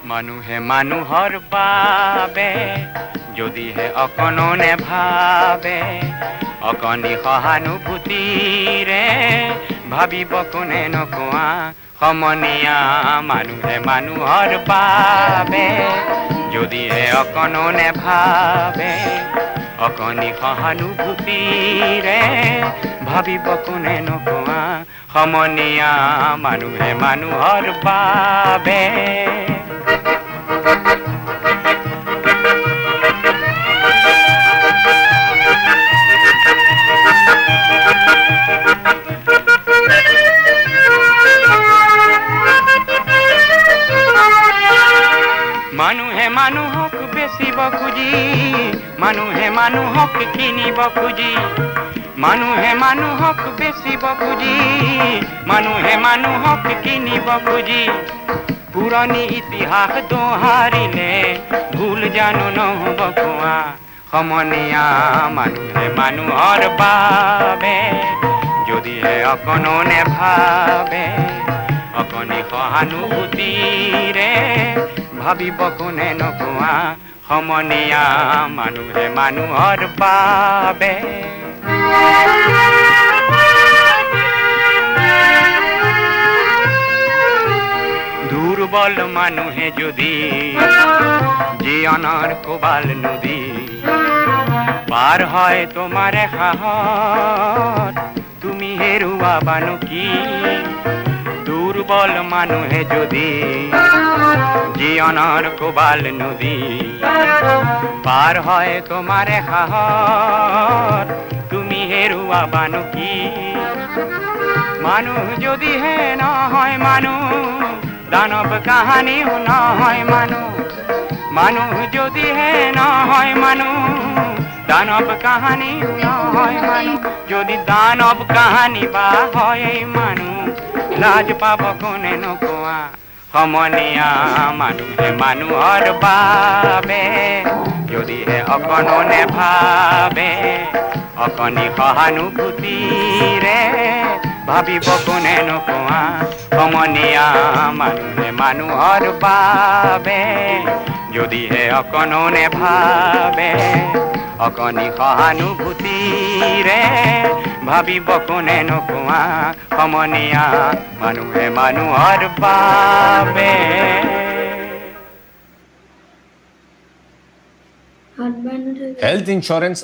মানুহে মানুহৰ বাবে যদিহে অকণো নেভাবে অকণি সহানুভূতিৰে ভাবিব কোনে নকোৱা সমনীয়া মানুহে মানুহৰ বাবে যদিহে অকণো নেভাবে অকণি সহানুভূতিৰে ভাবিব কোনে নকোৱা সমনীয়া মানুহে মানুহৰ বাবে মানুহে মানুহক বেচিব খুজি মানুহে মানুহক কিনিব খুজি মানুহে মানুহক বেচিব খুজি মানুহে মানুহক কিনিব খুজি পুৰণি ইতিহাস দোহাৰিলে ভুল জানো নহ'ব কোৱা সমনীয়া মানুহে মানুহৰ বাবে যদিহে অকণো নেভাবে অকণি সহানুভূতিৰে ভাবিব কোনে নকোৱা সমনীয়া মানুহে মানুহৰ বাবে দুৰ্বল মানুহে যদি জীৱনৰ কোবাল নদী পাৰ হয় তোমাৰ সাহস তুমি হেৰুৱাবানো কি দুৰ্বল মানুহে যদি জীৱনৰ কোবাল নদী পাৰ হয় তোমাৰ সাহস তুমি হেৰুৱাবানো কি মানুহ যদিহে নহয় মানুহ দানৱ কাহানিও নহয় মানুহ যদিহে নহয় মানুহ দানৱ কাহানিও নহয় মানুহ যদি দানৱ কাহানি বা হয় মানুহ লাজ পাব কোনে নকোৱা সমনীয়া মানুহে মানুহৰ বাবে যদিহে অকণো নেভাবে অকণি সহানুভূতিৰে ভাবিব কোনে নকোৱা সমনীয়া মানুহে মানুহৰ বাবে যদিহে অকণো নেভাবে অকণি সহানুভূতিৰে ভাবিব কোনে নকোৱা সমনীয়া মানুহে মানুহৰ বাবে Health insurance